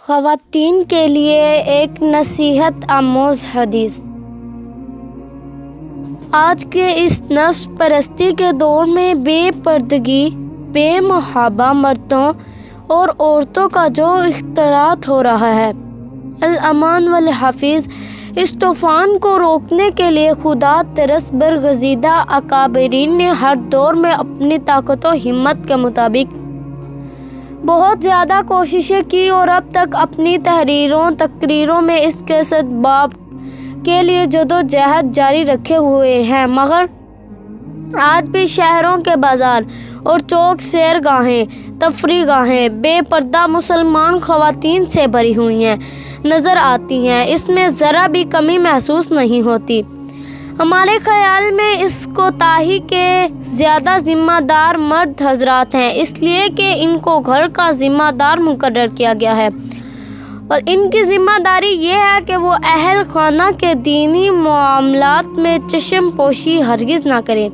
خواتین کے لیے ایک نصیحت آموز حدیث۔ آج کے اس نفس پرستی کے دور میں بے پردگی، بے محابہ مردوں اور عورتوں کا جو اختلاط ہو رہا ہے، الامان والحفیظ، اس طوفان کو روکنے کے لیے خدا ترس برگزیدہ اکابرین نے ہر دور میں اپنی طاقت و ہمت کے مطابق بہت زیادہ کوششیں کی اور اب تک اپنی تقریروں میں اس کے سدباب کے لیے جدوجہد جاری رکھے ہوئے ہیں، مگر آج بھی شہروں کے بازار اور چوک سیر گاہیں، تفریح گاہیں بے پردہ مسلمان خواتین سے بھری ہوئی ہیں نظر آتی ہیں۔ اس میں ذرا بھی کمی محسوس نہیں ہوتی۔ ہمارے خیال میں اس کوتاہی کے زیادہ ذمہ دار مرد حضرات ہیں، اس لیے کہ ان کو گھر کا ذمہ دار مقرر کیا گیا ہے اور ان کی ذمہ داری یہ ہے کہ وہ اہل خانہ کے دینی معاملات میں چشم پوشی ہرگز نہ کریں۔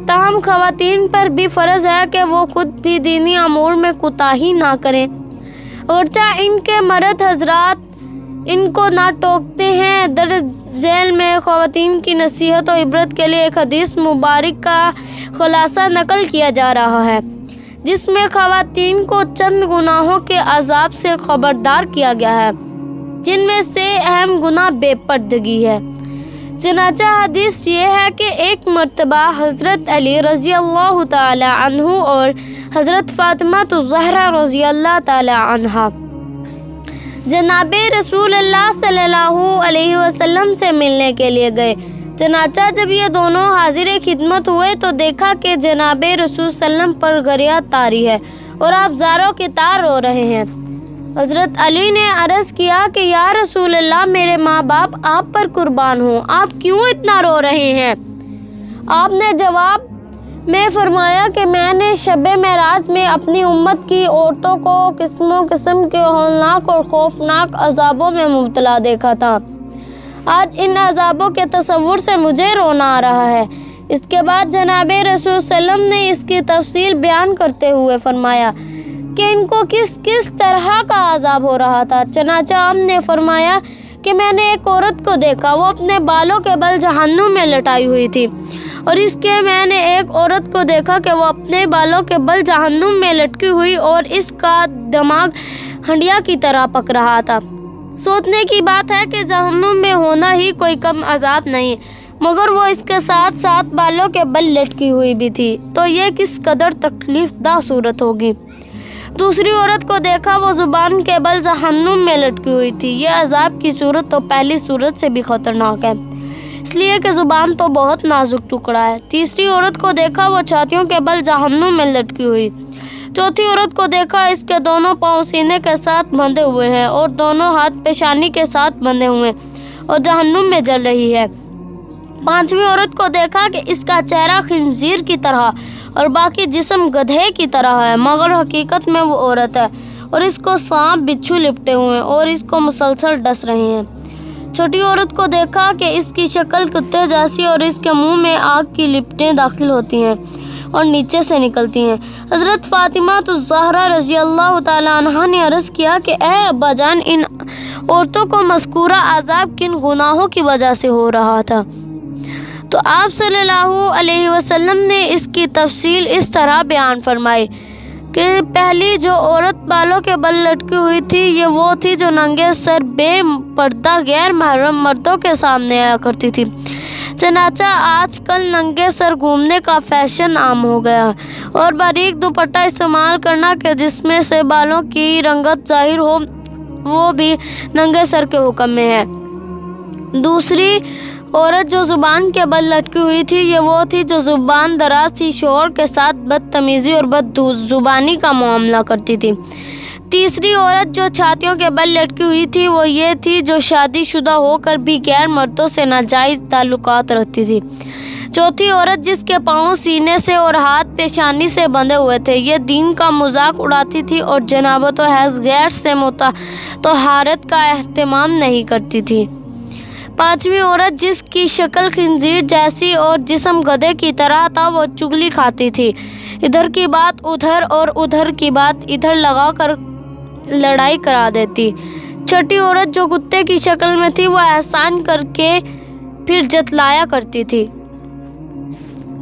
تاہم خواتین پر بھی فرض ہے کہ وہ خود بھی دینی امور میں کوتاہی نہ کریں، اگرچہ ان کے مرد حضرات ان کو نہ ٹوکتے ہیں۔ درج ذیل میں خواتین کی نصیحت و عبرت کے لیے ایک حدیث مبارک کا خلاصہ نقل کیا جا رہا ہے، جس میں خواتین کو چند گناہوں کے عذاب سے خبردار کیا گیا ہے، جن میں سے اہم گناہ بے پردگی ہے۔ چنانچہ حدیث یہ ہے کہ ایک مرتبہ حضرت علی رضی اللہ تعالی عنہ اور حضرت فاطمہ الزہرا رضی اللہ تعالی عنہا جناب رسول اللہ صلی اللہ علیہ وسلم سے ملنے کے لیے گئے۔ چنانچہ جب یہ دونوں حاضر خدمت ہوئے تو دیکھا کہ جناب رسول صلی اللہ علیہ وسلم پر گریہ طاری ہے اور آپ زاروں کی طار رو رہے ہیں۔ حضرت علی نے عرض کیا کہ یا رسول اللہ، میرے ماں باپ آپ پر قربان ہوں، آپ کیوں اتنا رو رہے ہیں؟ آپ نے جواب میں فرمایا کہ میں نے شب معراج میں اپنی امت کی عورتوں کو قسم و قسم کے ہولناک اور خوفناک عذابوں میں مبتلا دیکھا تھا۔ آج ان عذابوں کے تصور سے مجھے رونا آ رہا ہے۔ اس کے بعد جناب رسول صلی اللہ علیہ وسلم نے اس کی تفصیل بیان کرتے ہوئے فرمایا کہ ان کو کس طرح کا عذاب ہو رہا تھا۔ چنانچہ آپ نے فرمایا کہ میں نے ایک عورت کو دیکھا، وہ اپنے بالوں کے بل جہنم میں لٹائی ہوئی تھی، اور اس کے میں نے ایک عورت کو دیکھا کہ وہ اپنے بالوں کے بل جہنم میں لٹکی ہوئی اور اس کا دماغ ہنڈیا کی طرح پک رہا تھا۔ سوچنے کی بات ہے کہ جہنم میں ہونا ہی کوئی کم عذاب نہیں، مگر وہ اس کے ساتھ ساتھ بالوں کے بل لٹکی ہوئی بھی تھی، تو یہ کس قدر تکلیف دہ صورت ہوگی۔ دوسری عورت کو دیکھا، وہ زبان کے بل جہنم میں لٹکی ہوئی تھی۔ یہ عذاب کی صورت تو پہلی صورت سے بھی خطرناک ہے، اس لیے کہ زبان تو بہت نازک ٹکڑا ہے۔ تیسری عورت کو دیکھا، وہ چھاتیوں کے بل جہنم میں لٹکی ہوئی۔ چوتھی عورت کو دیکھا، اس کے دونوں پاؤں سینے کے ساتھ بندھے ہوئے ہیں اور دونوں ہاتھ پیشانی کے ساتھ بندھے ہوئے اور جہنم میں جل رہی ہے۔ پانچویں عورت کو دیکھا کہ اس کا چہرہ خنزیر کی طرح اور باقی جسم گدھے کی طرح ہے، مگر حقیقت میں وہ عورت ہے اور اس کو سانپ بچھو لپٹے ہوئے ہیں اور اس کو مسلسل ڈس رہے ہیں۔ چھوٹی عورت کو دیکھا کہ اس کی شکل کتے جیسی اور اس کے منہ میں آگ کی لپٹیں داخل ہوتی ہیں اور نیچے سے نکلتی ہیں۔ حضرت فاطمہ الزہرا رضی اللہ تعالی عنہا نے عرض کیا کہ اے ابا جان، ان عورتوں کو مذکورہ عذاب کن گناہوں کی وجہ سے ہو رہا تھا؟ تو آپ صلی اللہ علیہ وسلم نے اس کی تفصیل اس طرح بیان فرمائی کہ پہلی جو عورت بالوں کے بل لٹکی ہوئی تھی، یہ وہ تھی جو ننگے سر بے پردہ غیر محرم مردوں کے سامنے آیا کرتی تھی۔ چنانچہ آج کل ننگے سر گھومنے کا فیشن عام ہو گیا اور باریک دوپٹہ استعمال کرنا کہ جس میں سے بالوں کی رنگت ظاہر ہو، وہ بھی ننگے سر کے حکم میں ہے۔ دوسری عورت جو زبان کے بل لٹکی ہوئی تھی، یہ وہ تھی جو زبان دراز تھی، شوہر کے ساتھ بدتمیزی اور بد زبانی کا معاملہ کرتی تھی۔ تیسری عورت جو چھاتیوں کے بل لٹکی ہوئی تھی، وہ یہ تھی جو شادی شدہ ہو کر بھی غیر مردوں سے ناجائز تعلقات رکھتی تھی۔ چوتھی عورت جس کے پاؤں سینے سے اور ہاتھ پیشانی سے بندھے ہوئے تھے، یہ دین کا مذاق اڑاتی تھی اور جنابت و حیض غیر سے طہارت کا اہتمام نہیں کرتی تھی۔ پانچویں عورت جس کی شکل خنزیر جیسی اور جسم گدھے کی طرح تھا، وہ چگلی کھاتی تھی، ادھر کی بات ادھر اور ادھر کی بات ادھر لگا کر لڑائی کرا دیتی۔ چھٹی عورت جو کتے کی شکل میں تھی وہ احسان کر کے پھر جتلایا کرتی تھی۔